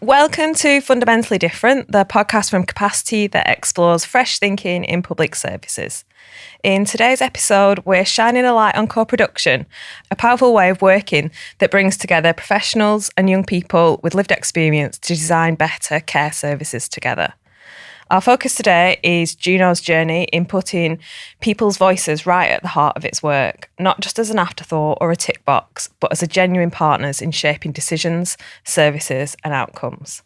Welcome to Fundamentally Different, the podcast from Capacity that explores fresh thinking in public services. In today's episode, we're shining a light on co-production, a powerful way of working that brings together professionals and young people with lived experience to design better care services together. Our focus today is Juno's journey in putting people's voices right at the heart of its work, not just as an afterthought or a tick box, but as a genuine partners in shaping decisions, services and outcomes.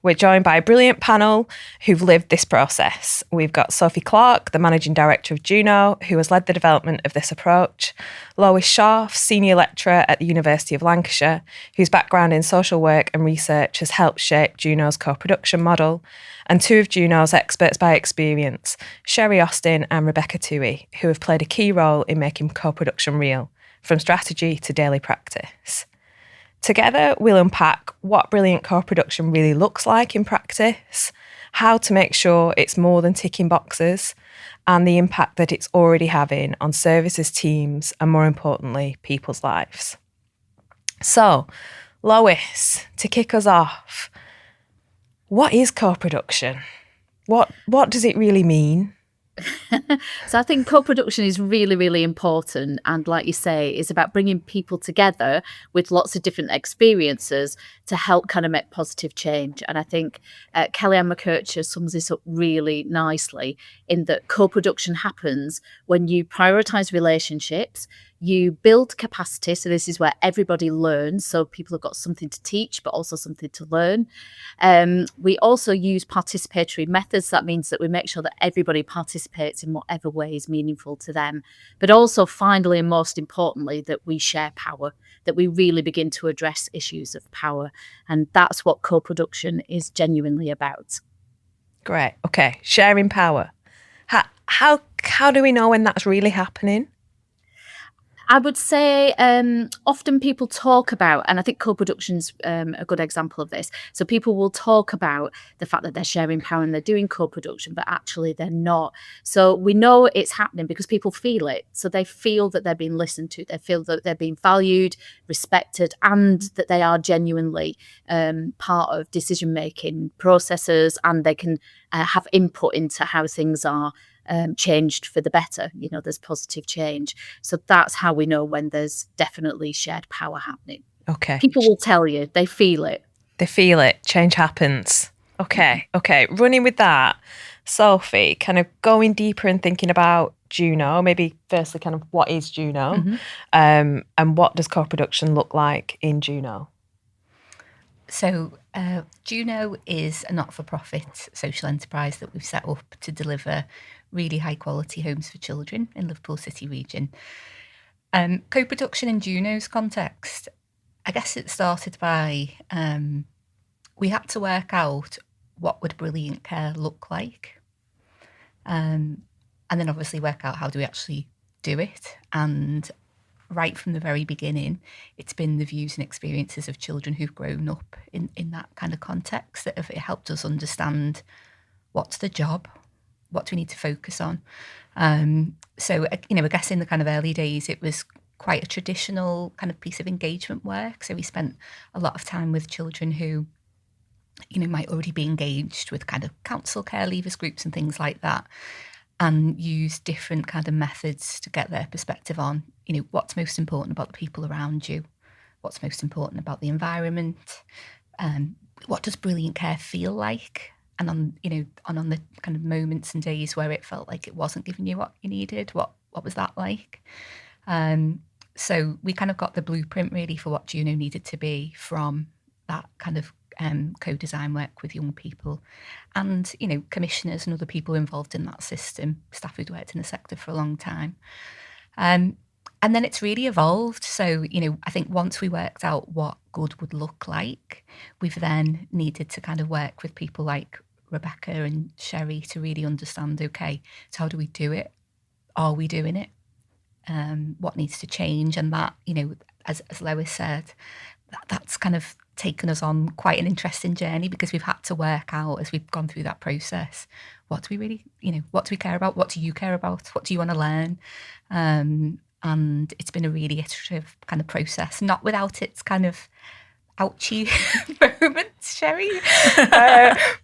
We're joined by a brilliant panel who've lived this process. We've got Sophie Clarke, the Managing Director of Juno, who has led the development of this approach, Lois Scharf, Senior Lecturer at the University of Lancashire, whose background in social work and research has helped shape Juno's co-production model, and two of Juno's experts by experience, Sherry Austin and Rebecca Toohey, who have played a key role in making co-production real, from strategy to daily practice. Together, we'll unpack what brilliant co-production really looks like in practice, how to make sure it's more than ticking boxes, and the impact that it's already having on services, teams, and more importantly, people's lives. So, Lois, to kick us off, what is co-production? What does it really mean? So I think co-production is really, really important. And like you say, it's about bringing people together with lots of different experiences to help kind of make positive change. And I think Kellyanne McKercher sums this up really nicely in that co-production happens when you prioritise relationships, you build capacity. So this is where everybody learns. So people have got something to teach, but also something to learn. We also use participatory methods. That means that we make sure that everybody participates in whatever way is meaningful to them. But also, finally, and most importantly, that we share power, that we really begin to address issues of power. And that's what co-production is genuinely about. Great. Okay. Sharing power. How do we know when that's really happening? I would say often people talk about, and I think co-production's a good example of this. So people will talk about the fact that they're sharing power and they're doing co-production, but actually they're not. So we know it's happening because people feel it. So they feel that they're being listened to. They feel that they're being valued, respected, and that they are genuinely part of decision-making processes, and they can have input into how things are changed for the better. You know, there's positive change. So that's how we know when there's definitely shared power happening. Okay. People will tell you, they feel it. They feel it. Change happens. Okay. Okay. Running with that, Sophie, kind of going deeper and thinking about Juno, maybe firstly kind of what is Juno, and what does co-production look like in Juno? So Juno is a not-for-profit social enterprise that we've set up to deliver really high-quality homes for children in Liverpool City region. Co-production in Juno's context, I guess it started by we had to work out what would brilliant care look like, and then obviously work out how do we actually do it. And right from the very beginning, it's been the views and experiences of children who've grown up in that kind of context that have helped us understand what's the job, what do we need to focus on. So, I guess in the kind of early days, it was quite a traditional kind of piece of engagement work. So we spent a lot of time with children who, might already be engaged with kind of council care leavers groups and things like that, and use different kind of methods to get their perspective on, what's most important about the people around you, what's most important about the environment, what does brilliant care feel like, and on the kind of moments and days where it felt like it wasn't giving you what you needed, what was that like? So we kind of got the blueprint really for what Juno needed to be from that kind of co-design work with young people and, commissioners and other people involved in that system, staff who'd worked in the sector for a long time. And then it's really evolved. So, I think once we worked out what good would look like, we've then needed to kind of work with people like Rebecca and Sherry to really understand, okay, so how do we do it? Are we doing it? What needs to change? And that, as Lois said, that's kind of taken us on quite an interesting journey because we've had to work out as we've gone through that process, what do we really, what do we care about? What do you care about? What do you want to learn? And it's been a really iterative kind of process, not without its kind of ouchy moments, Sherry.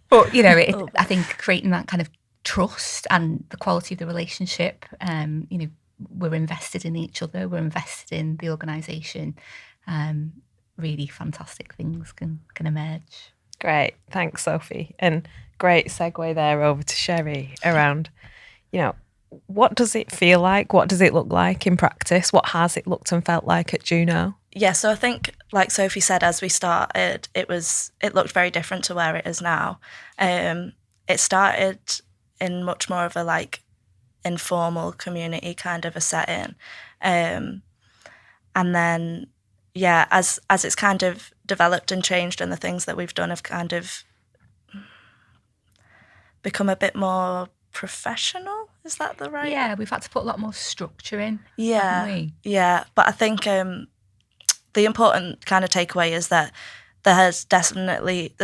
But, you know, I think creating that kind of trust and the quality of the relationship, you know, we're invested in each other, we're invested in the organisation. Really fantastic things can emerge. Great. Thanks, Sophie. And great segue there over to Sherry around, you know, what does it feel like? What does it look like in practice? What has it looked and felt like at Juno? Yeah, so I think, like Sophie said, as we started, it looked very different to where it is now. It started in much more of a like informal community kind of a setting, and then as it's kind of developed and changed, and the things that we've done have kind of become a bit more professional. Is that the right? Yeah, we've had to put a lot more structure in. Yeah, haven't we? Yeah. But I think the important kind of takeaway is that there's definitely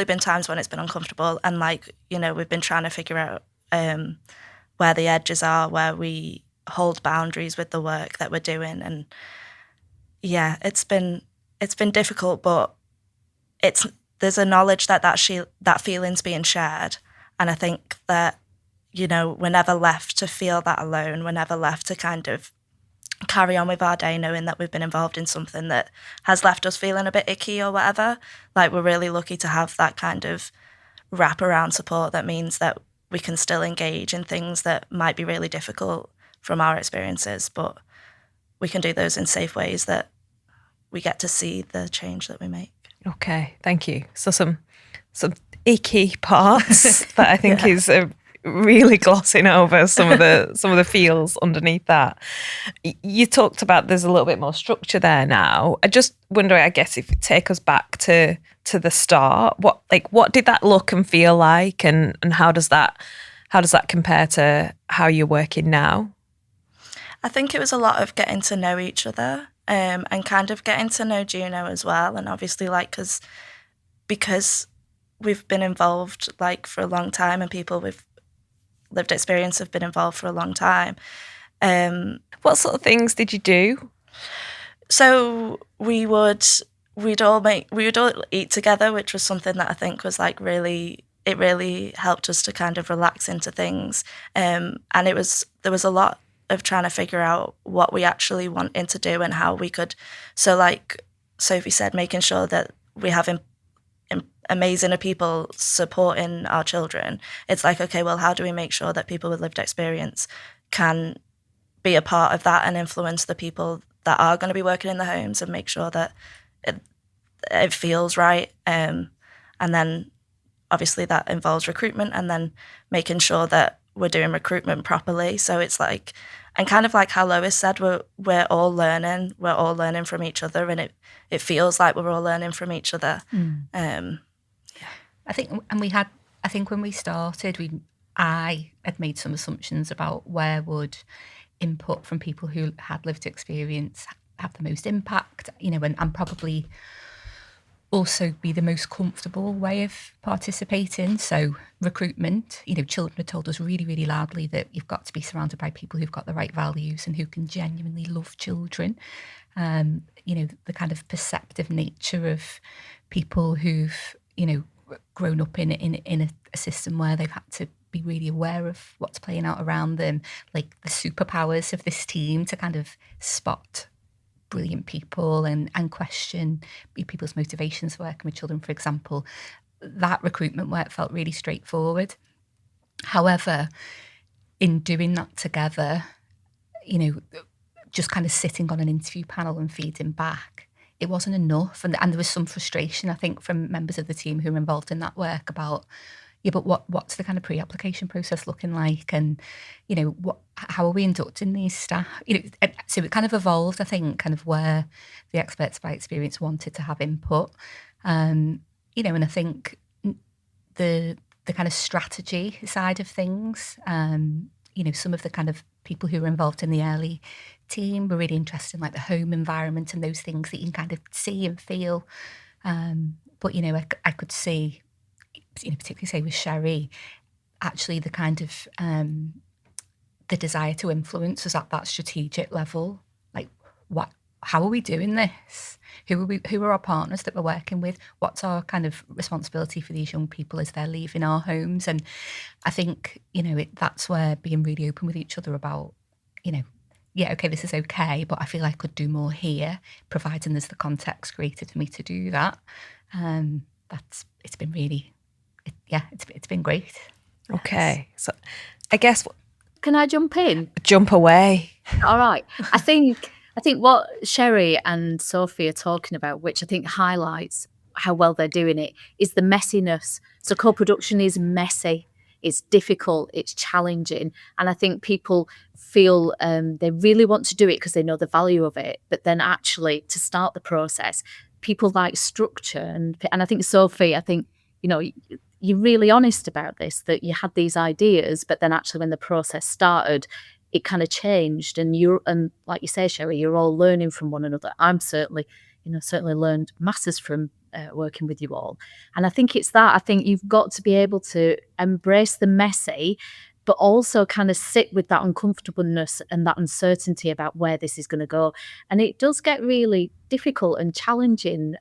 been times when it's been uncomfortable, and like, you know, we've been trying to figure out where the edges are, where we hold boundaries with the work that we're doing, and yeah, it's been difficult, but there's a knowledge that feeling's being shared, and I think that, you know, we're never left to feel that alone. We're never left to kind of carry on with our day knowing that we've been involved in something that has left us feeling a bit icky or whatever. Like, we're really lucky to have that kind of wraparound support that means that we can still engage in things that might be really difficult from our experiences, but we can do those in safe ways that we get to see the change that we make. Okay, thank you. So some icky parts that I think is really glossing over some of the feels underneath that. You talked about there's a little bit more structure there now. I just wonder, I guess, if you take us back to the start, what did that look and feel like, and how does that compare to how you're working now? I think it was a lot of getting to know each other, and kind of getting to know Juno as well. And obviously, like, because we've been involved like for a long time, and people with lived experience have been involved for a long time. What sort of things did you do? So we'd all eat together, which was something that I think was like really helped us to kind of relax into things. And there was a lot of trying to figure out what we actually wanted to do and how we could. So like Sophie said, making sure that we have amazing people supporting our children. It's like, okay, well, how do we make sure that people with lived experience can be a part of that and influence the people that are going to be working in the homes, and make sure that it feels right. And then obviously that involves recruitment, and then making sure that we're doing recruitment properly. So it's like, and kind of like how Lois said, we're all learning from each other, and it feels like we're all learning from each other. I think, and I think when we started, I had made some assumptions about where would input from people who had lived experience have the most impact, you know, and probably also be the most comfortable way of participating. So recruitment, you know, children have told us really, really loudly that you've got to be surrounded by people who've got the right values and who can genuinely love children. You know, the kind of perceptive nature of people who've, you know, grown up in a system where they've had to be really aware of what's playing out around them, like the superpowers of this team to kind of spot brilliant people and question people's motivations for working with children, for example. That recruitment work felt really straightforward. However, in doing that together, you know, just kind of sitting on an interview panel and feeding back, it wasn't enough. And there was some frustration, I think, from members of the team who were involved in that work about, yeah, but what's the kind of pre-application process looking like? And, you know, how are we inducting these staff? You know, so it kind of evolved, I think, kind of where the experts by experience wanted to have input. You know, and I think the kind of strategy side of things, you know, some of the kind of people who were involved in the early team were really interested in like the home environment and those things that you can kind of see and feel. But, you know, I could see, you know, particularly say with Sherry, actually the kind of the desire to influence was at that strategic level. Like, how are we doing this? Who are our partners that we're working with? What's our kind of responsibility for these young people as they're leaving our homes? And I think, that's where being really open with each other about, yeah, okay, this is okay, but I feel I could do more here, providing there's the context created for me to do that. It's been really, it's been great. Okay, so I guess Can I jump in? jump away. All right. I think what Sherry and Sophie are talking about, which I think highlights how well they're doing it, is the messiness. So co-production is messy, it's difficult, it's challenging, and I think people feel they really want to do it because they know the value of it. But then actually, to start the process, people like structure, and I think Sophie, you're really honest about this, that you had these ideas, but then actually when the process started, it kind of changed. And like you say, Sherry, you're all learning from one another. I'm certainly learned masses from working with you all. And I think it's that. I think you've got to be able to embrace the messy, but also kind of sit with that uncomfortableness and that uncertainty about where this is going to go. And it does get really difficult and challenging,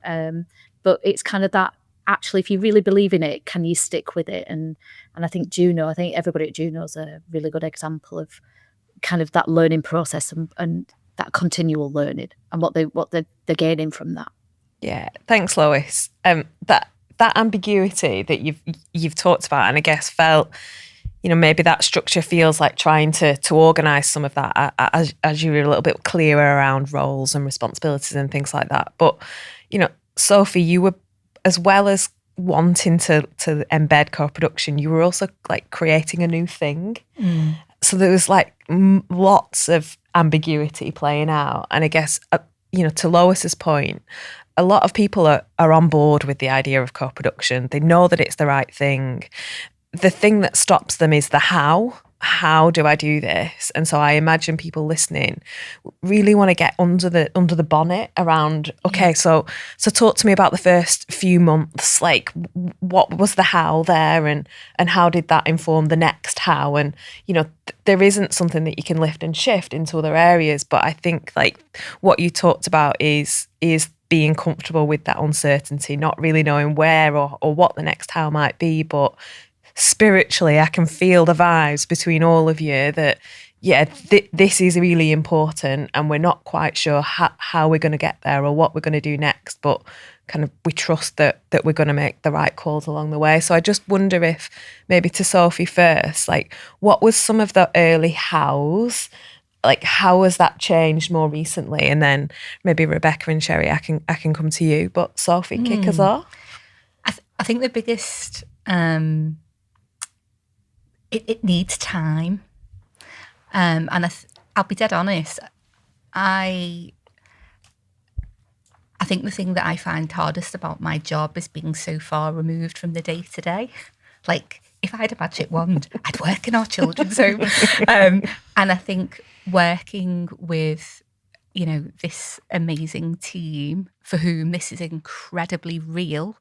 but it's kind of that, actually, if you really believe in it, can you stick with it? And I think everybody at Juno is a really good example of kind of that learning process and that continual learning and what they're gaining from that. Yeah, thanks, Lois. That ambiguity that you've talked about, and I guess felt, maybe that structure feels like trying to organise some of that as you were a little bit clearer around roles and responsibilities and things like that. But Sophie, you were, as well as wanting to embed co-production, you were also like creating a new thing. So there was like lots of ambiguity playing out. And I guess, to Lois's point, a lot of people are on board with the idea of co-production. They know that it's the right thing. The thing that stops them is the how. How do I do this? And so I imagine people listening really want to get under the bonnet around, okay, so talk to me about the first few months, like what was the how there, and how did that inform the next how? And there isn't something that you can lift and shift into other areas, but I think like what you talked about is being comfortable with that uncertainty, not really knowing where or what the next how might be, but spiritually, I can feel the vibes between all of you that, this is really important, and we're not quite sure how we're going to get there or what we're going to do next, but kind of we trust that we're going to make the right calls along the way. So I just wonder if, maybe to Sophie first, like what was some of the early hows? Like how has that changed more recently? And then maybe Rebecca and Sherry, I can come to you. But Sophie, kick us off. I think the biggest... It needs time, and I'll be dead honest. I think the thing that I find hardest about my job is being so far removed from the day to day. Like if I had a magic wand, I'd work in our children's home, and I think working with this amazing team for whom this is incredibly real.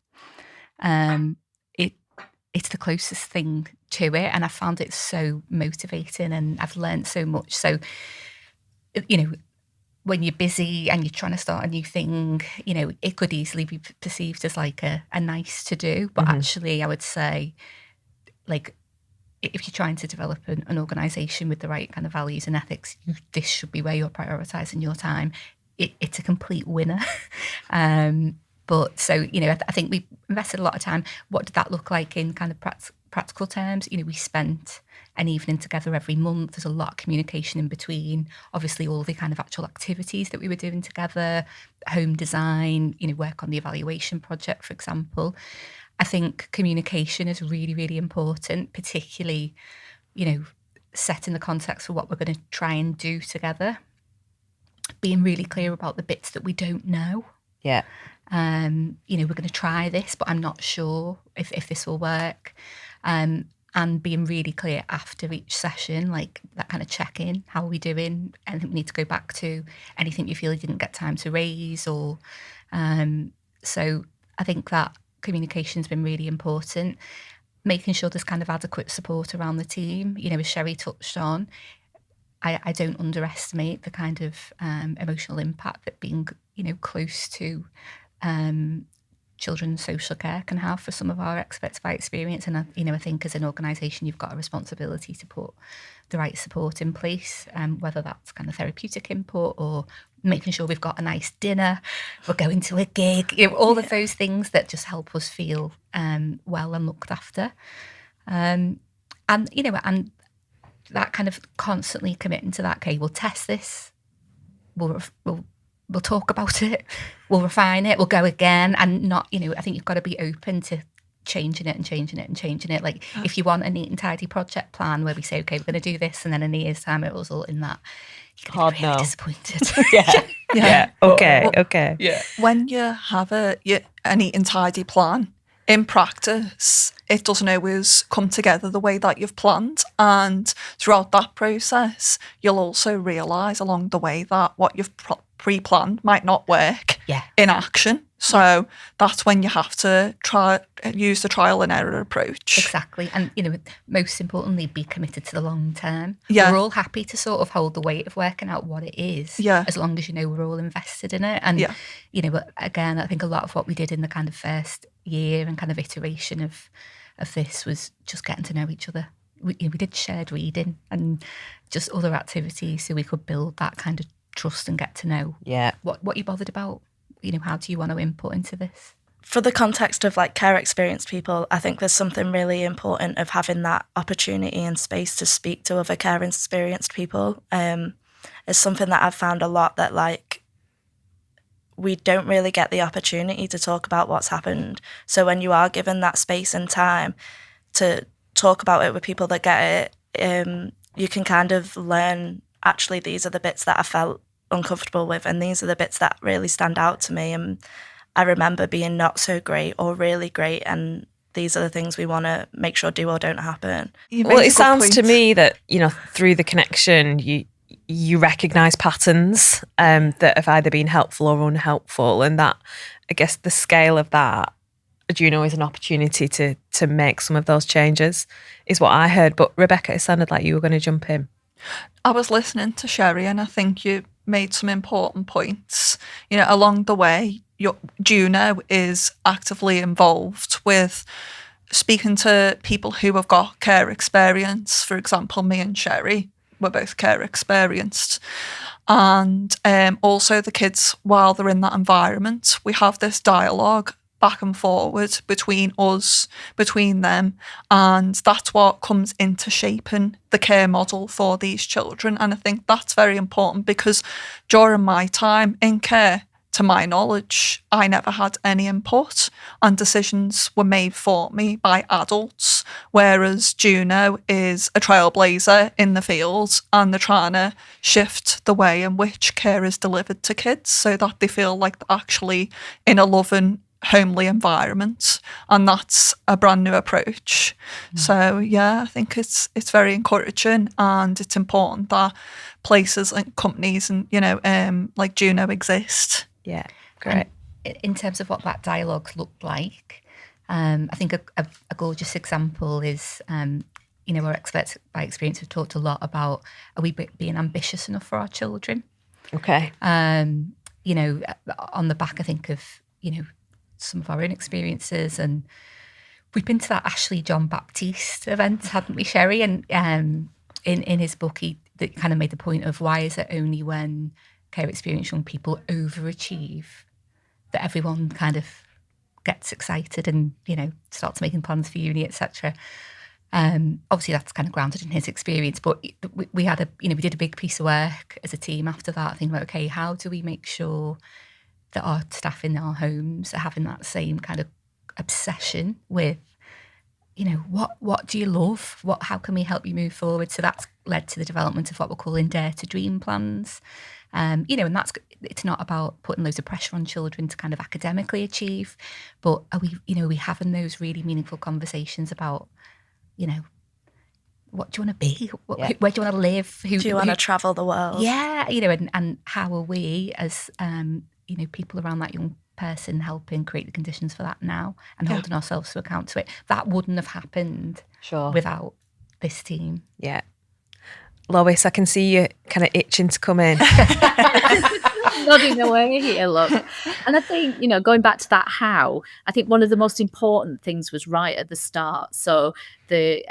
It's the closest thing to it, and I found it so motivating, and I've learned so much. So, when you're busy and you're trying to start a new thing, it could easily be perceived as like a nice to do, but actually I would say, like, if you're trying to develop an organisation with the right kind of values and ethics, this should be where you're prioritising your time. It's a complete winner. But so, I think we invested a lot of time. What did that look like in kind of practical terms? We spent an evening together every month. There's a lot of communication in between. Obviously, all the kind of actual activities that we were doing together, home design, work on the evaluation project, for example. I think communication is really, really important, particularly, setting the context for what we're going to try and do together. Being really clear about the bits that we don't know. Yeah. We're going to try this, but I'm not sure if this will work. And being really clear after each session, like that kind of check-in, how are we doing? Anything we need to go back to? Anything you feel you didn't get time to raise? Or so I think that communication's been really important. Making sure there's kind of adequate support around the team. As Sherry touched on, I don't underestimate the kind of emotional impact that being, close to children's social care can have for some of our experts by experience. And, I think as an organisation, you've got a responsibility to put the right support in place, whether that's kind of therapeutic input or making sure we've got a nice dinner, we're going to a gig, all of those things that just help us feel well and looked after. And that kind of constantly committing to that, okay, we'll test this, we'll talk about it, we'll refine it, we'll go again, and not, I think you've got to be open to changing it. Like if you want a neat and tidy project plan where we say, okay, we're going to do this, and then in a year's time it will result in that, you're going to be really disappointed. Okay. Yeah. When you have a neat and tidy plan, in practice, it doesn't always come together the way that you've planned. And throughout that process, you'll also realise along the way that what you've pre-planned might not work in action. So that's when you have to use the trial and error approach. Exactly. And, most importantly, be committed to the long term. Yeah. We're all happy to sort of hold the weight of working out what it is, as long as, we're all invested in it. And, but again, I think a lot of what we did in the kind of first year and kind of iteration of this was just getting to know each other. We did shared reading and just other activities so we could build that kind of trust and get to know what you're bothered about. How do you want to input into this? For the context of like care experienced people, I think there's something really important of having that opportunity and space to speak to other care experienced people. It's something that I've found a lot, that like we don't really get the opportunity to talk about what's happened. So when you are given that space and time to talk about it with people that get it, you can kind of learn, actually, these are the bits that I felt uncomfortable with, and these are the bits that really stand out to me, and I remember being not so great or really great, and these are the things we want to make sure do or don't happen. Well, it sounds to me that through the connection you recognise patterns that have either been helpful or unhelpful, and that, I guess, the scale of that, Juno, is an opportunity to make some of those changes, is what I heard. But Rebecca, it sounded like you were going to jump in. I was listening to Sherry, and I think you made some important points. Along the way, Juno is actively involved with speaking to people who have got care experience. For example, me and Sherry were both care experienced. And also the kids, while they're in that environment, we have this dialogue back and forward between them, and that's what comes into shaping the care model for these children. And I think that's very important, because during my time in care, to my knowledge, I never had any input, and decisions were made for me by adults, whereas Juno is a trailblazer in the field, and they're trying to shift the way in which care is delivered to kids so that they feel like they're actually in a loving, homely environment, and that's a brand new approach. So I think it's very encouraging, and it's important that places and companies and like Juno exist. Yeah, great. And in terms of what that dialogue looked like, I think a gorgeous example is our experts by experience have talked a lot about, are we being ambitious enough for our children? Okay. On the back, I think of some of our own experiences, and we've been to that Ashley John Baptiste event, hadn't we, Sherry? And in his book, he kind of made the point of, why is it only when care experienced young people overachieve that everyone kind of gets excited and starts making plans for uni, etc. Obviously that's kind of grounded in his experience, but we had we did a big piece of work as a team after that, thinking about, okay, how do we make sure that our staff in our homes are having that same kind of obsession with, what do you love? How can we help you move forward? So that's led to the development of what we're calling Dare to Dream plans. And it's not about putting loads of pressure on children to kind of academically achieve, but are we having those really meaningful conversations about, what do you want to be? Where do you want to live? Do you want to travel the world? Yeah, and how are we as people around that young person helping create the conditions for that now, and holding ourselves to account to it. That wouldn't have happened without this team. Yeah. Lois, I can see you kind of itching to come in. Nodding away here, look. And I think, going back to that how, I think one of the most important things was right at the start. So the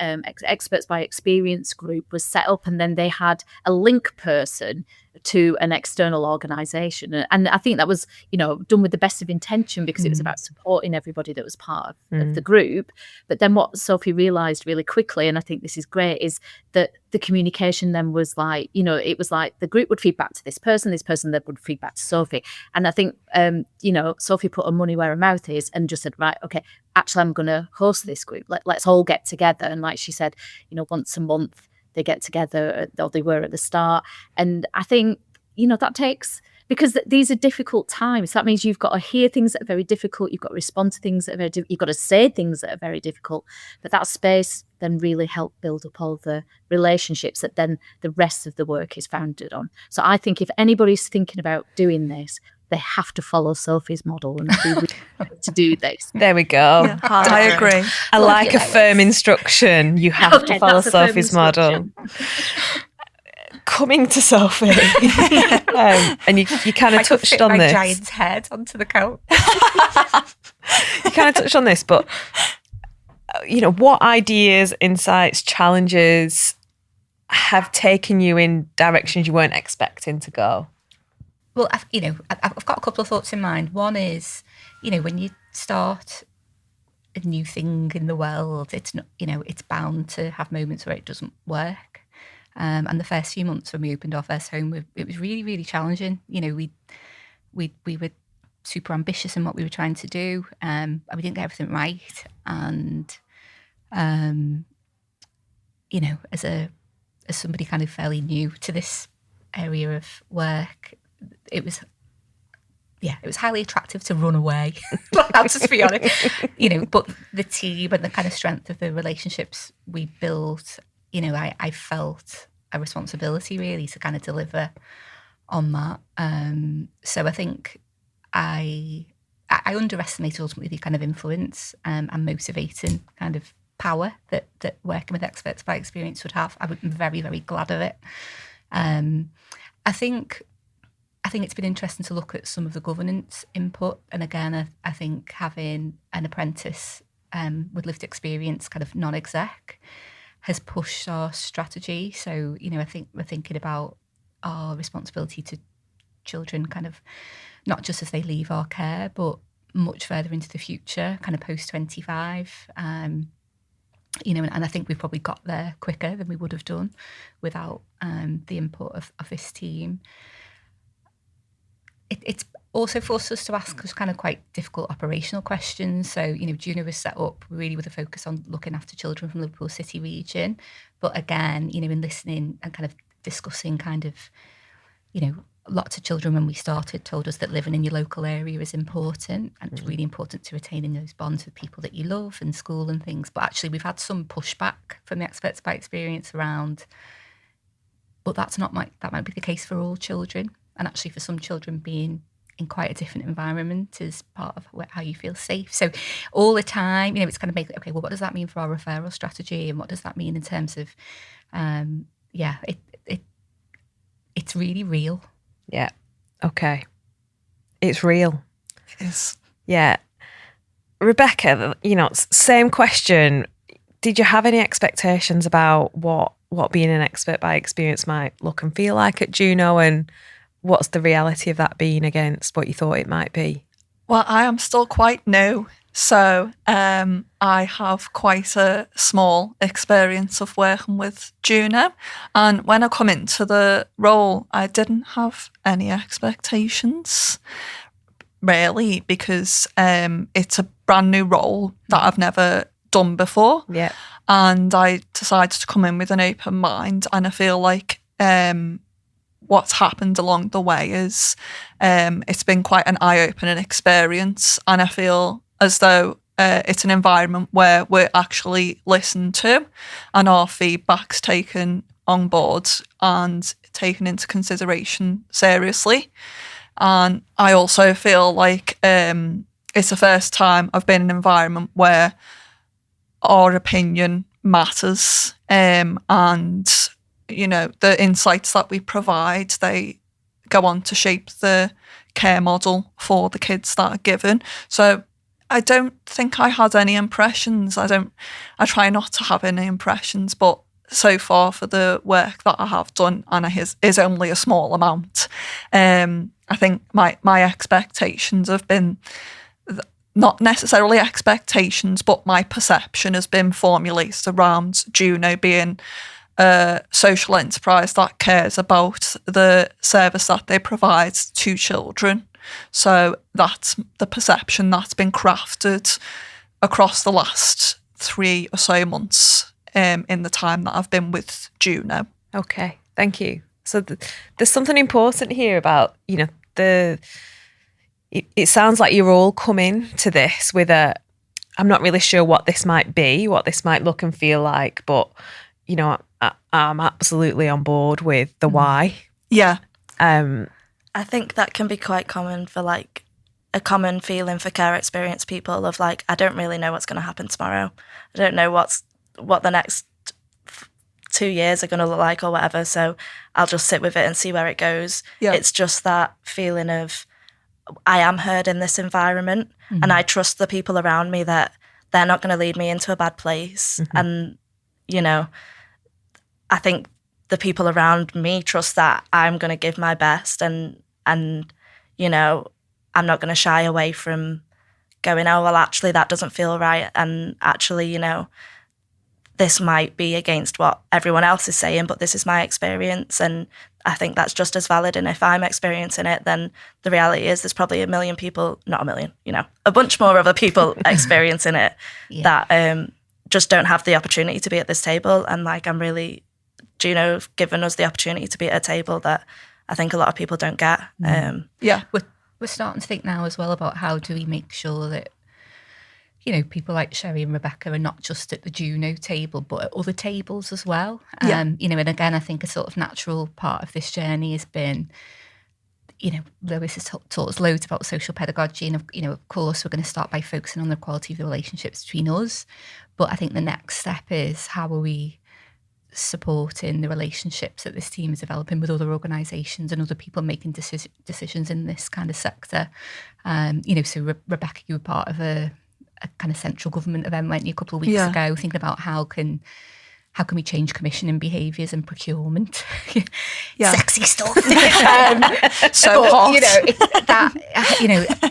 Experts by Experience group was set up, and then they had a link person to an external organisation. And I think that was, done with the best of intention, because it was about supporting everybody that was part of the group. But then what Sophie realised really quickly, and I think this is great, is that the communication then was like, it was like the group would feed back to this person that would feed back to Sophie. And I think, Sophie put her money where her mouth is and just said, right, okay, actually, I'm going to host this group. Let's all get together. And like she said, once a month, they get together, or they were at the start. And I think, that takes, because these are difficult times. That means you've got to hear things that are very difficult. You've got to respond to things that are very difficult. You've got to say things that are very difficult. But that space then really helped build up all the relationships that then the rest of the work is founded on. So I think if anybody's thinking about doing this, they have to follow Sophie's model and be willing to do this. There we go. Yeah, I agree. I like a firm instruction. You have to follow Sophie's model. Coming to Sophie, and you kind of touched on this. My giant's head onto the couch. You kind of touched on this, but what ideas, insights, challenges have taken you in directions you weren't expecting to go? Well, I've got a couple of thoughts in mind. One is, when you start a new thing in the world, it's not, it's bound to have moments where it doesn't work. And the first few months when we opened our first home, it was really, really challenging. We were super ambitious in what we were trying to do, and we didn't get everything right. And as somebody kind of fairly new to this area of work, it was highly attractive to run away. I'll just be honest, but the team and the kind of strength of the relationships we built, I felt a responsibility really to kind of deliver on that. So I think I underestimated ultimately the kind of influence and motivating kind of power that working with Experts by Experience would have. I'm very, very glad of it. I think it's been interesting to look at some of the governance input. And again, I think having an apprentice with lived experience, kind of non-exec, has pushed our strategy. So, I think we're thinking about our responsibility to children kind of not just as they leave our care, but much further into the future, kind of post-25. And I think we've probably got there quicker than we would have done without the input of this team. It's also forced us to ask us kind of quite difficult operational questions. So, Juno was set up really with a focus on looking after children from Liverpool City region. But again, in listening and kind of discussing kind of, lots of children when we started told us that living in your local area is important, and it's really important to retaining those bonds with people that you love and school and things. But actually we've had some pushback from the Experts by Experience around, but that might be the case for all children. And actually for some children, being in quite a different environment is part of how you feel safe. So all the time, it's kind of okay, well, what does that mean for our referral strategy? And what does that mean in terms of, it's really real. Yeah. Okay. It's real. It is. Yeah. Rebecca, same question. Did you have any expectations about what being an expert by experience might look and feel like at Juno, and what's the reality of that being against what you thought it might be? Well, I am still quite new, so I have quite a small experience of working with Juno. And when I come into the role, I didn't have any expectations, really, because it's a brand new role that I've never done before. Yeah. And I decided to come in with an open mind, and I feel like what's happened along the way is it's been quite an eye-opening experience, and I feel as though it's an environment where we're actually listened to and our feedback's taken on board and taken into consideration seriously. And I also feel like it's the first time I've been in an environment where our opinion matters, and the insights that we provide, they go on to shape the care model for the kids that are given. So I don't think I had any impressions. I try not to have any impressions, but so far for the work that I have done, and it is only a small amount, I think my expectations have been not necessarily expectations, but my perception has been formulated around Juno being a social enterprise that cares about the service that they provide to children. So that's the perception that's been crafted across the last 3 or so months in the time that I've been with Juno. Okay, thank you. So there's something important here about, it sounds like you're all coming to this with I'm not really sure what this might be, what this might look and feel like, but, I'm absolutely on board with the why. Yeah. I think that can be quite common for like a common feeling for care experience people of like, I don't really know what's going to happen tomorrow. I don't know what the next 2 years are going to look like or whatever. So I'll just sit with it and see where it goes. Yeah. It's just that feeling of I am heard in this environment and I trust the people around me that they're not going to lead me into a bad place. And, I think the people around me trust that I'm going to give my best and I'm not going to shy away from going, oh, well, actually, that doesn't feel right. And actually, this might be against what everyone else is saying, but this is my experience. And I think that's just as valid. And if I'm experiencing it, then the reality is there's probably a million people, not a million, a bunch more other people experiencing it that just don't have the opportunity to be at this table. And like, Juno have given us the opportunity to be at a table that I think a lot of people don't get. We're starting to think now as well about how do we make sure that, people like Sherry and Rebecca are not just at the Juno table, but at other tables as well. And again, I think a sort of natural part of this journey has been, Lois has taught us loads about social pedagogy. And, of course, we're going to start by focusing on the quality of the relationships between us. But I think the next step is how are we supporting the relationships that this team is developing with other organisations and other people making decisions in this kind of sector. So Rebecca, you were part of a kind of central government event, weren't you, a couple of weeks ago, thinking about how can we change commissioning behaviours and procurement? Sexy stuff. So hot.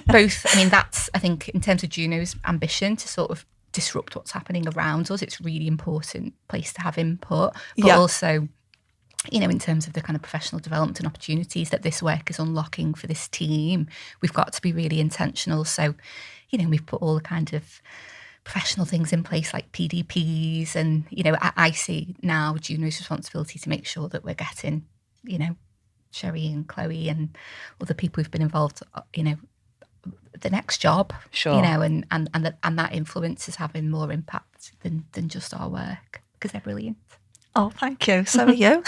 Both. I mean, that's, I think, in terms of Juno's ambition to sort of disrupt what's happening around us, it's a really important place to have input. But also, in terms of the kind of professional development and opportunities that this work is unlocking for this team, we've got to be really intentional. So, we've put all the kind of professional things in place like PDPs and, I see now Juno's responsibility to make sure that we're getting, Sherry and Chloe and other people who've been involved, the next job, sure, and that influence is having more impact than just our work because they're brilliant. Oh, thank you. So are you.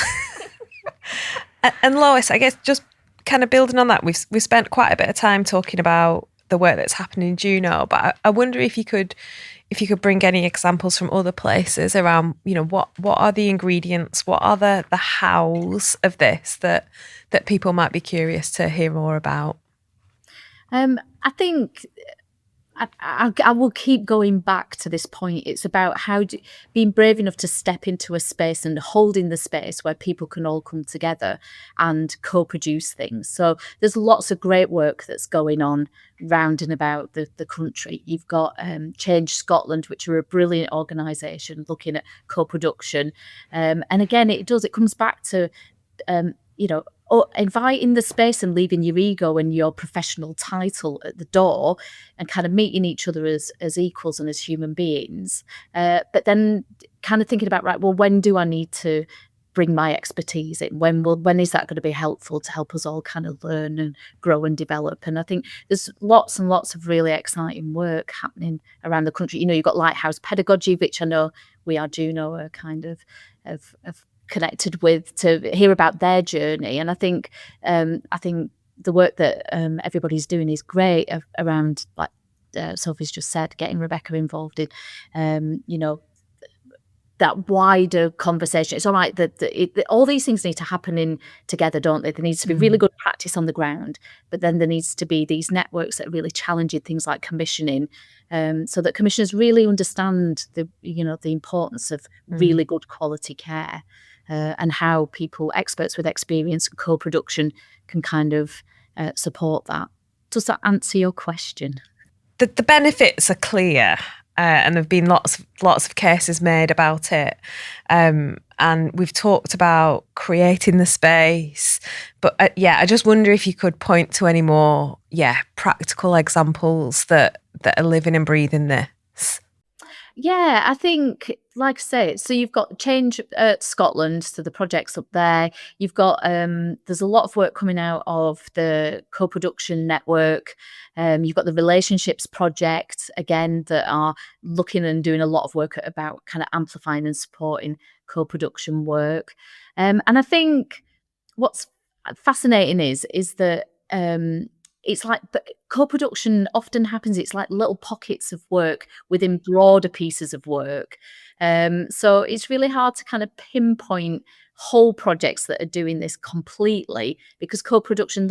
And Lois, I guess just kind of building on that, we've spent quite a bit of time talking about the work that's happening in Juno, but I wonder if you could bring any examples from other places around, what are the ingredients, what are the hows of this that people might be curious to hear more about. I think I will keep going back to this point. It's about being brave enough to step into a space and holding the space where people can all come together and co-produce things. So there's lots of great work that's going on round and about the country. You've got Change Scotland, which are a brilliant organisation looking at co-production. And again, it comes back to, inviting the space and leaving your ego and your professional title at the door and kind of meeting each other as equals and as human beings. But then kind of thinking about, right, well, when do I need to bring my expertise in? When is that going to be helpful to help us all kind of learn and grow and develop? And I think there's lots and lots of really exciting work happening around the country. You've got Lighthouse Pedagogy, which I know We Are Juno are kind of connected with, to hear about their journey. And I think the work that everybody's doing is great around, like Sophie's just said, getting Rebecca involved in that wider conversation. It's all right that all these things need to happen in together, don't they? There needs to be really good practice on the ground, but then there needs to be these networks that are really challenging things like commissioning, so that commissioners really understand the importance of really good quality care, and how experts with experience and co-production can kind of support that. Does that answer your question? The benefits are clear. And there have been lots of cases made about it. And we've talked about creating the space. But I just wonder if you could point to any more, practical examples that are living and breathing this. Yeah, I think, like I say, so you've got Change Scotland, so the project's up there. You've got, there's a lot of work coming out of the co-production network. You've got the Relationships Project, again, that are looking and doing a lot of work about kind of amplifying and supporting co-production work. And I think what's fascinating is that it's like co-production often happens. It's like little pockets of work within broader pieces of work. So it's really hard to kind of pinpoint whole projects that are doing this completely, because co-production,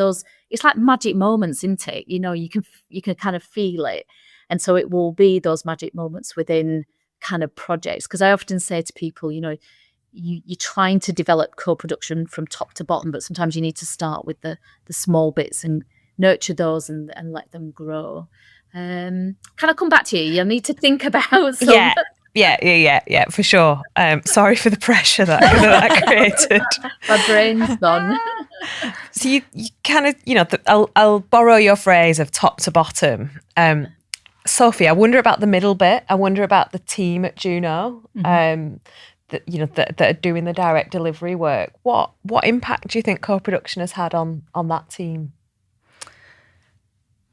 it's like magic moments, isn't it? You can kind of feel it. And so it will be those magic moments within kind of projects. Because I often say to people, you're trying to develop co-production from top to bottom, but sometimes you need to start with the small bits and nurture those and let them grow. Can I come back to you? I need to think about some. Yeah, for sure. Sorry for the pressure that created. My brain's gone. So you kind of, I'll borrow your phrase of top to bottom. Sophie, I wonder about the middle bit. I wonder about the team at Juno. That are doing the direct delivery work. What impact do you think co-production has had on that team?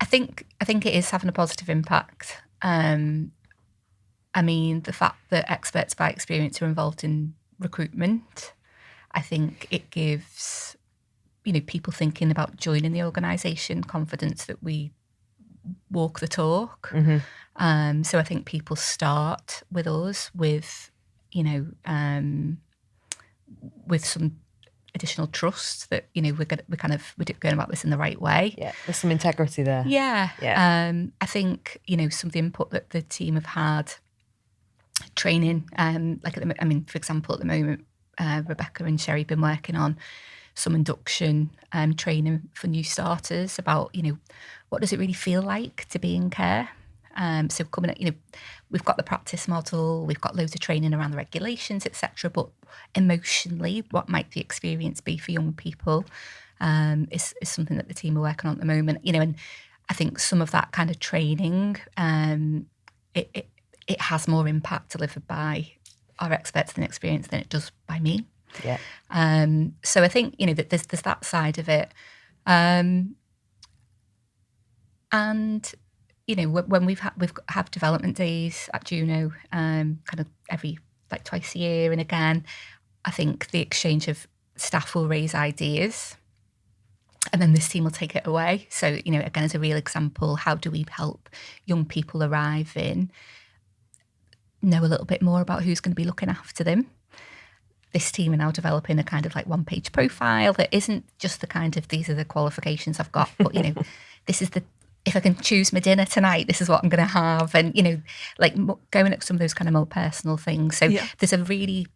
I think it is having a positive impact. The fact that experts by experience are involved in recruitment, I think it gives people thinking about joining the organisation confidence that we walk the talk. So I think people start with us with some additional trust that we're going about this in the right way. Yeah, there's some integrity there. Yeah. I think some of the input that the team have had, training, for example, at the moment, Rebecca and Sherry have been working on some induction training for new starters about what does it really feel like to be in care. So coming at, we've got the practice model, we've got loads of training around the regulations, etc. But emotionally, what might the experience be for young people is something that the team are working on at the moment. And I think some of that kind of training, it has more impact delivered by our experts and experience than it does by me. Yeah. So I think that there's that side of it, and when we've had development days at Juno, kind of every twice a year, and again, I think the exchange of staff will raise ideas, and then this team will take it away. So again, as a real example, how do we help young people arrive in, know a little bit more about who's going to be looking after them? This team are now developing a kind of one-page profile that isn't just the kind of these are the qualifications I've got, but this is if I can choose my dinner tonight, this is what I'm going to have. And, going at some of those kind of more personal things. So there's a really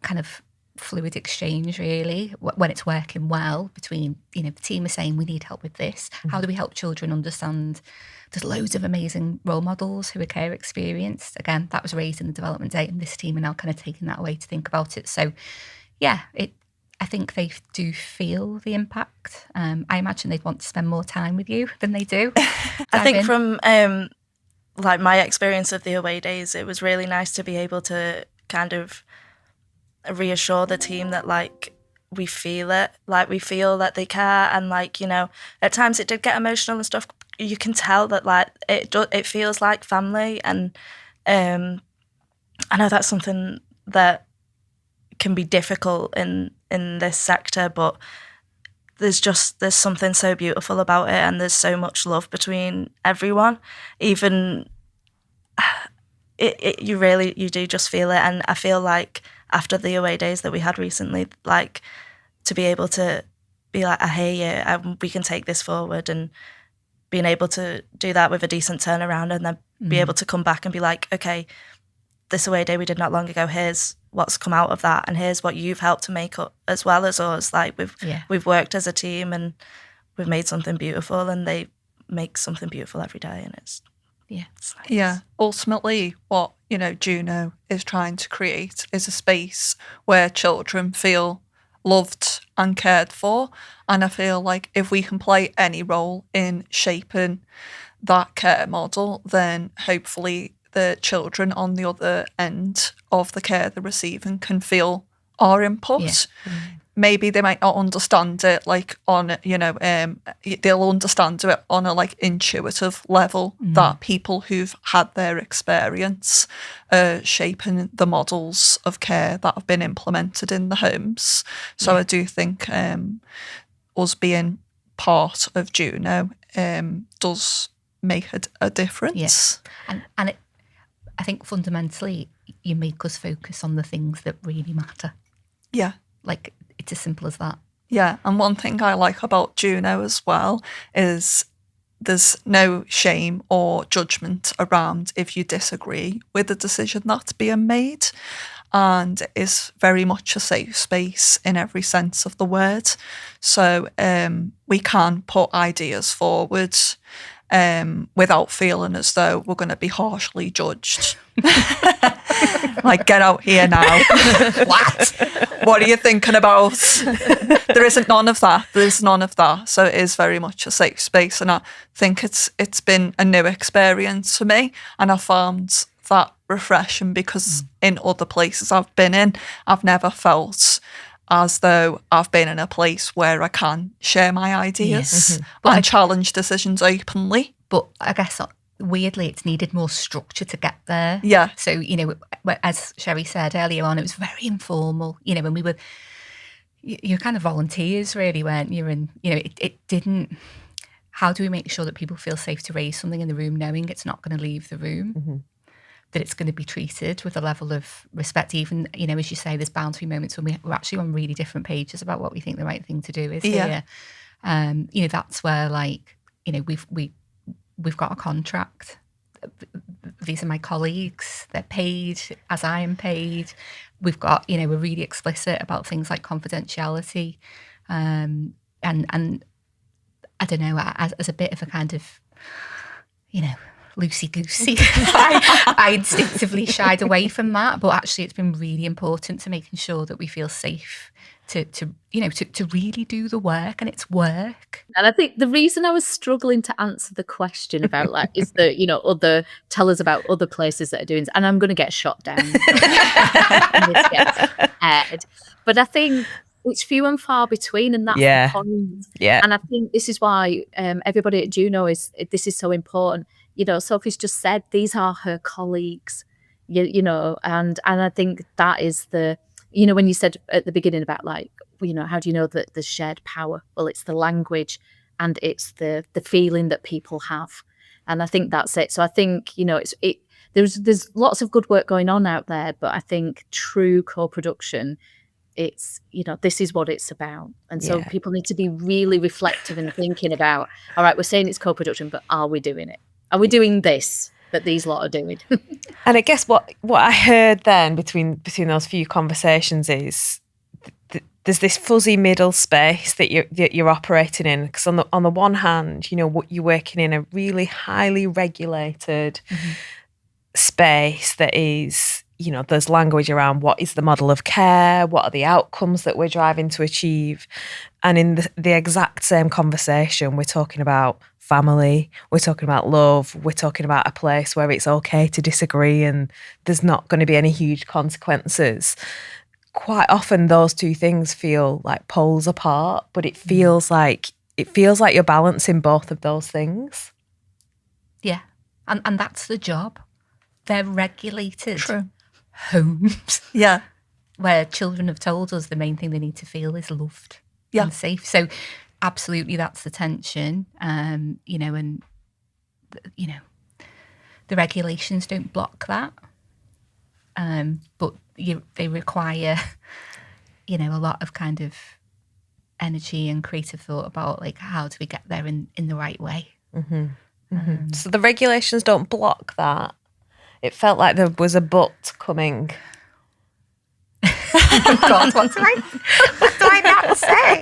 kind of fluid exchange, really, when it's working well between, the team are saying, we need help with this. Mm-hmm. How do we help children understand? There's loads of amazing role models who are care experienced. Again, that was raised in the development day, and this team are now kind of taking that away to think about it. So, I think they do feel the impact. I imagine they'd want to spend more time with you than they do. I think from my experience of the away days, it was really nice to be able to kind of reassure the team that we feel it, we feel that they care, and at times it did get emotional and stuff. You can tell that it feels like family, and I know that's something that can be difficult in this sector, but there's something so beautiful about it, and there's so much love between everyone. Even you do just feel it. And I feel like after the away days that we had recently, like to be able to be like, I hear you, and we can take this forward, and being able to do that with a decent turnaround, and then be able to come back and be like, okay, this away day we did not long ago, here's what's come out of that, and here's what you've helped to make up as well as us. Like we've worked as a team, and we've made something beautiful, and they make something beautiful every day, and it's nice. Yeah, ultimately what, Juno is trying to create is a space where children feel loved and cared for. And I feel like if we can play any role in shaping that care model, then hopefully the children on the other end of the care they're receiving can feel our input. Yeah. Maybe they might not understand it like on, they'll understand it on a like intuitive level that people who've had their experience shaping the models of care that have been implemented in the homes. So I do think us being part of Juno does make a difference. Yeah. And I think fundamentally you make us focus on the things that really matter. Yeah. Like, it's as simple as that. Yeah, and one thing I like about Juno as well is there's no shame or judgment around if you disagree with the decision that's being made, and it is very much a safe space in every sense of the word. So we can put ideas forward without feeling as though we're going to be harshly judged. Like, get out here now. What are you thinking about? There isn't none of that. There's none of that. So it is very much a safe space, and I think it's been a new experience for me, and I found that refreshing because in other places I've been in, I've never felt as though I've been in a place where I can share my ideas and challenge decisions openly. But I guess weirdly it's needed more structure to get there. Yeah. So, as Sherry said earlier on, it was very informal. When we were, you're kind of volunteers really, weren't you? And, it didn't, how do we make sure that people feel safe to raise something in the room knowing it's not going to leave the room? That it's going to be treated with a level of respect, even, as you say, there's boundary moments when we're actually on really different pages about what we think the right thing to do is here. That's where, like, we've got a contract. These are my colleagues. They're paid as I am paid. We've got, we're really explicit about things like confidentiality. And I don't know, as a bit of a kind of, loosey-goosey. I instinctively shied away from that, but actually it's been really important to making sure that we feel safe to really do the work, and it's work. And I think the reason I was struggling to answer the question about like is that tell us about other places that are doing this, and I'm going to get shot down. But I think it's few and far between, and that's the point. Yeah. And I think this is why everybody at Juno this is so important. Sophie's just said these are her colleagues, and I think that is the, when you said at the beginning about like, how do you know that there's shared power? Well, it's the language and it's the feeling that people have. And I think that's it. So I think, there's lots of good work going on out there, but I think true co-production, it's, this is what it's about. And so people need to be really reflective and thinking about, all right, we're saying it's co-production, but are we doing it? Are we doing this that these lot are doing? And I guess what I heard then between those few conversations is there's this fuzzy middle space that you're operating in, because on the one hand, you're working in a really highly regulated space that is, there's language around what is the model of care, what are the outcomes that we're driving to achieve, and in the exact same conversation, we're talking about family, we're talking about love, we're talking about a place where it's okay to disagree and there's not going to be any huge consequences. Quite often those two things feel like poles apart, but it feels like you're balancing both of those things. Yeah. And that's the job. They're regulated True. Homes. Yeah. Where children have told us the main thing they need to feel is loved and safe. So absolutely that's the tension. the regulations don't block that, but they require, a lot of kind of energy and creative thought about like how do we get there in the right way. So the regulations don't block that. It felt like there was a but coming. God, what do I not say?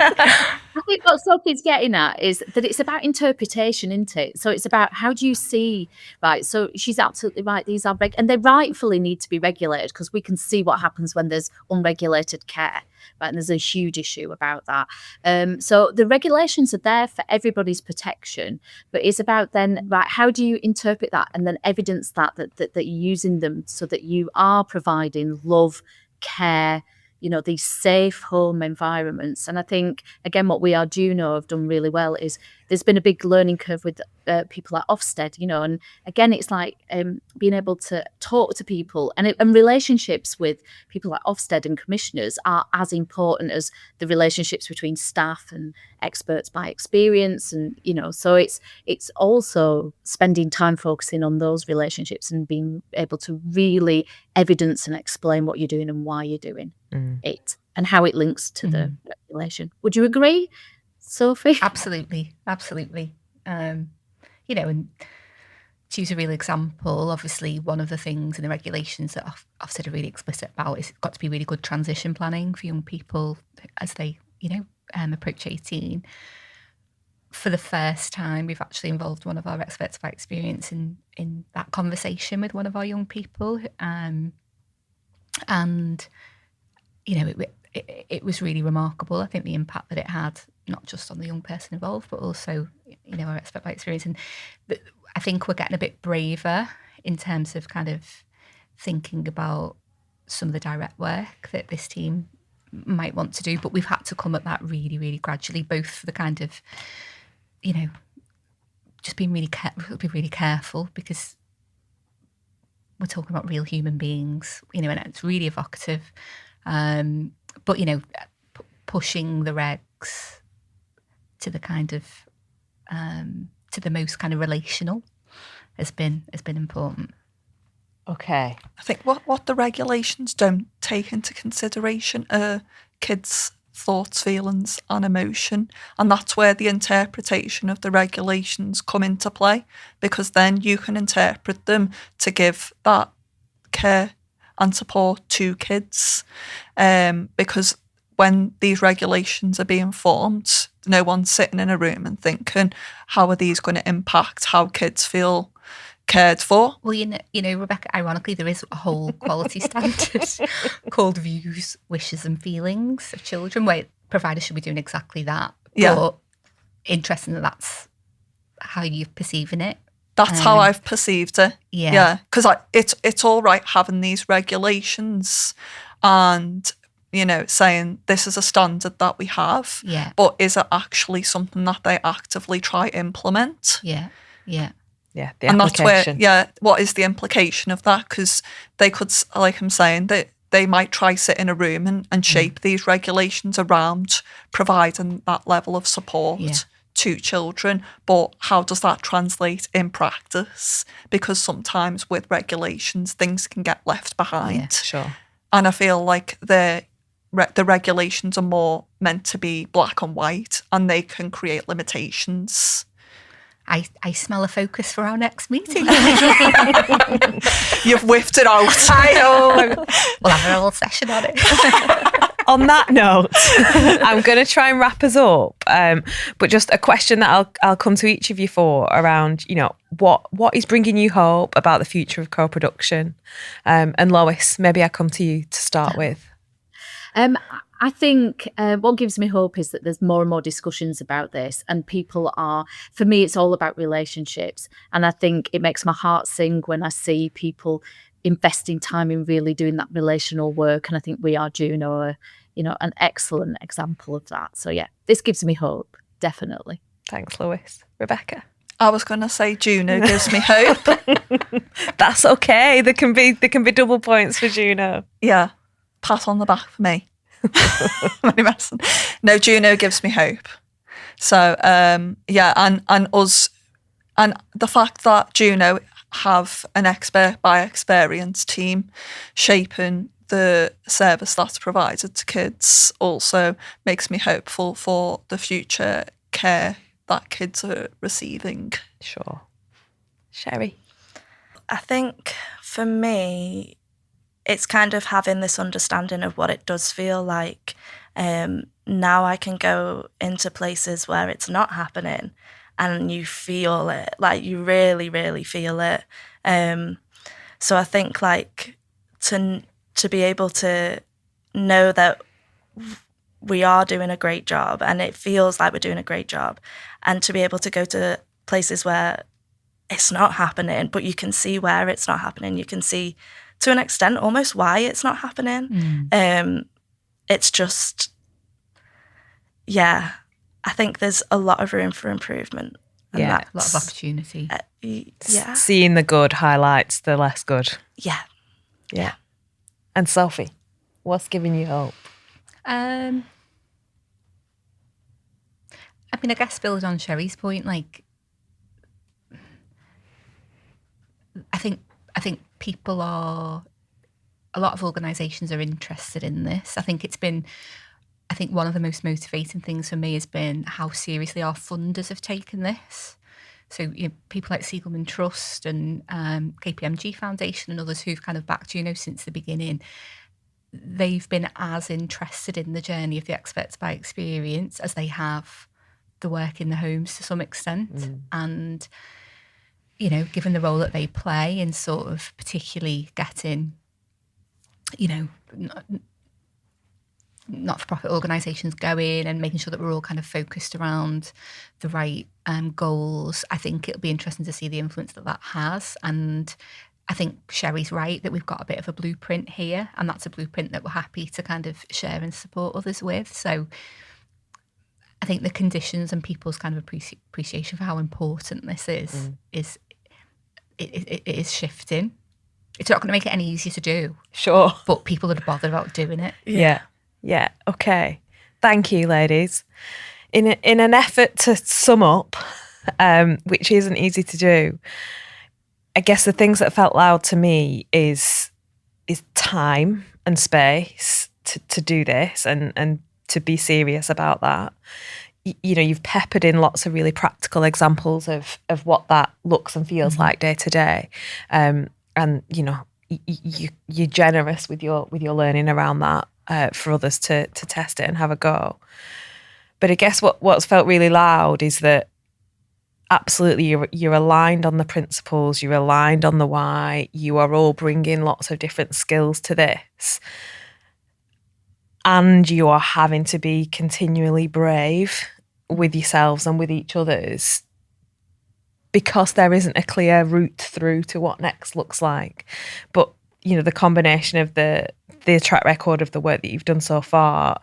I think what Sophie's getting at is that it's about interpretation, isn't it? So it's about how do you see, right? So she's absolutely right. These are and they rightfully need to be regulated because we can see what happens when there's unregulated care, right? And there's a huge issue about that. So the regulations are there for everybody's protection, but it's about then, right? How do you interpret that and then evidence that you're using them so that you are providing love, care, these safe home environments. And I think, again, what We Are Juno have done really well is there's been a big learning curve with people at Ofsted, and again, it's like being able to talk to people and relationships with people at Ofsted and commissioners are as important as the relationships between staff and experts by experience. And, so it's also spending time focusing on those relationships and being able to really evidence and explain what you're doing and why you're doing it and how it links to the regulation. Would you agree, Sophie? Absolutely. And to use a real example, obviously one of the things in the regulations that Ofsted are really explicit about is it's got to be really good transition planning for young people as they, approach 18. For the first time, we've actually involved one of our experts by experience in that conversation with one of our young people. And, it was really remarkable. I think the impact that it had, not just on the young person involved, but also, our expert by experience. And I think we're getting a bit braver in terms of kind of thinking about some of the direct work that this team might want to do. But we've had to come at that really, really gradually, both for the kind of, just being really careful because we're talking about real human beings, and it's really evocative. But, pushing the regs to the kind of, to the most kind of relational has been important. Okay. I think what the regulations don't take into consideration are kids' thoughts, feelings and emotion. And that's where the interpretation of the regulations come into play, because then you can interpret them to give that care and support to kids. Because when these regulations are being formed, no one's sitting in a room and thinking, how are these going to impact how kids feel cared for? Well, Rebecca, ironically, there is a whole quality standard called Views, Wishes and Feelings of Children, where providers should be doing exactly that. Yeah. But interesting that's how you're perceiving it. That's how I've perceived it. Yeah. Because it's all right having these regulations and, saying this is a standard that we have. Yeah. But is it actually something that they actively try to implement? Yeah. Yeah, the and application. That's where, what is the implication of that? Because they could, like I'm saying, they might try sit in a room and shape these regulations around providing that level of support to children. But how does that translate in practice? Because sometimes with regulations, things can get left behind. Yeah, sure. And I feel like the regulations are more meant to be black and white, and they can create limitations. I smell a focus for our next meeting. You've whiffed it out. I know. We'll have a whole session on it. On that note, I'm going to try and wrap us up. But just a question that I'll come to each of you for around, what is bringing you hope about the future of co-production? And Lois, maybe I come to you to start with. I think what gives me hope is that there's more and more discussions about this, and people are, for me, it's all about relationships. And I think it makes my heart sing when I see people investing time in really doing that relational work. And I think We Are Juno are, an excellent example of that. So yeah, this gives me hope, definitely. Thanks, Lois. Rebecca? I was going to say Juno gives me hope. That's okay. There can be double points for Juno. Yeah, pat on the back for me. No, Juno gives me hope. So and us, and the fact that Juno have an expert by experience team shaping the service that's provided to kids also makes me hopeful for the future care that kids are receiving. Sure. Sherry? I think for me, it's kind of having this understanding of what it does feel like. Now I can go into places where it's not happening and you feel it, like you really, really feel it. So I think like to be able to know that we are doing a great job and it feels like we're doing a great job, and to be able to go to places where it's not happening, but you can see where it's not happening. You can see to an extent almost why it's not happening. It's just, yeah, I think there's a lot of room for improvement. And A lot of opportunity. Yeah. Seeing the good highlights the less good. Yeah. Yeah. And Sophie, what's giving you hope? I mean, I guess build on Sherry's point, like, I think people are, a lot of organisations are interested in this. I think one of the most motivating things for me has been how seriously our funders have taken this. So people like Siegelman Trust and KPMG Foundation and others who've kind of backed Juno since the beginning, they've been as interested in the journey of the experts by experience as they have the work in the homes to some extent. And, given the role that they play in sort of particularly getting, not-for-profit organisations going and making sure that we're all kind of focused around the right goals, I think it'll be interesting to see the influence that has. And I think Sherry's right that we've got a bit of a blueprint here, and that's a blueprint that we're happy to kind of share and support others with. So I think the conditions and people's kind of appreciation for how important this is shifting. It's not going to make it any easier to do. Sure. But people are bothered about doing it. Yeah. Okay. Thank you, ladies. In an effort to sum up, which isn't easy to do, I guess the things that felt loud to me is time and space to do this and to be serious about that. You've peppered in lots of really practical examples of what that looks and feels like day to day, and you're generous with your learning around that for others to test it and have a go. But I guess what's felt really loud is that absolutely you're aligned on the principles, you're aligned on the why, you are all bringing lots of different skills to this, and you are having to be continually brave with yourselves and with each other's, because there isn't a clear route through to what next looks like. But the combination of the track record of the work that you've done so far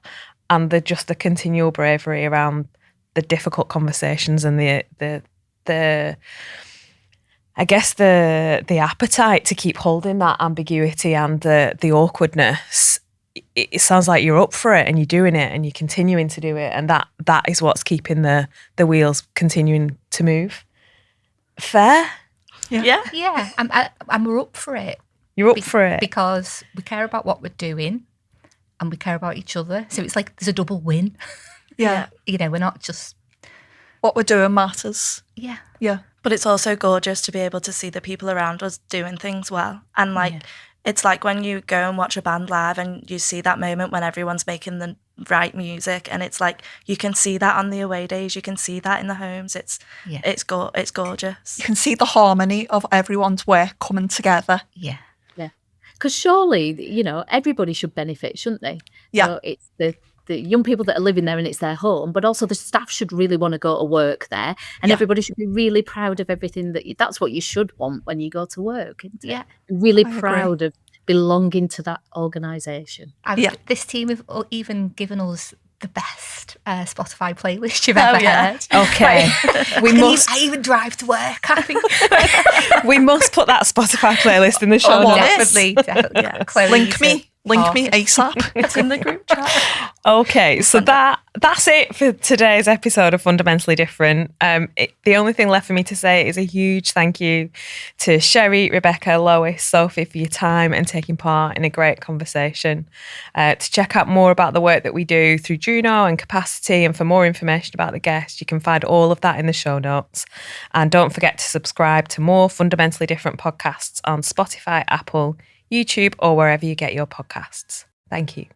and the continual bravery around the difficult conversations and the I guess the appetite to keep holding that ambiguity and the awkwardness, it sounds like you're up for it and you're doing it and you're continuing to do it, and that is what's keeping the wheels continuing to move. Fair? Yeah. And we're up for it. You're up for it. Because we care about what we're doing and we care about each other. So it's like there's a double win. Yeah. We're not just... What we're doing matters. Yeah. Yeah. But it's also gorgeous to be able to see the people around us doing things well. And it's like when you go and watch a band live and you see that moment when everyone's making the right music, and it's like you can see that on the away days, you can see that in the homes. It's gorgeous. You can see the harmony of everyone's work coming together. Yeah. Because surely, everybody should benefit, shouldn't they? Yeah. So it's the young people that are living there and it's their home, but also the staff should really want to go to work there, and everybody should be really proud of everything that's what you should want when you go to work. Yeah. Really proud of belonging to that organisation. This team have even given us the best Spotify playlist you've ever heard. Okay. I even drive to work, I think. We must put that Spotify playlist in the show notes. Definitely. Link me. Link me ASAP. It's in the group chat. Okay, so that's it for today's episode of Fundamentally Different. The only thing left for me to say is a huge thank you to Sherry, Rebecca, Lois, Sophie for your time and taking part in a great conversation. To check out more about the work that we do through Juno and Capacity, and for more information about the guests, you can find all of that in the show notes. And don't forget to subscribe to more Fundamentally Different podcasts on Spotify, Apple, YouTube, or wherever you get your podcasts. Thank you.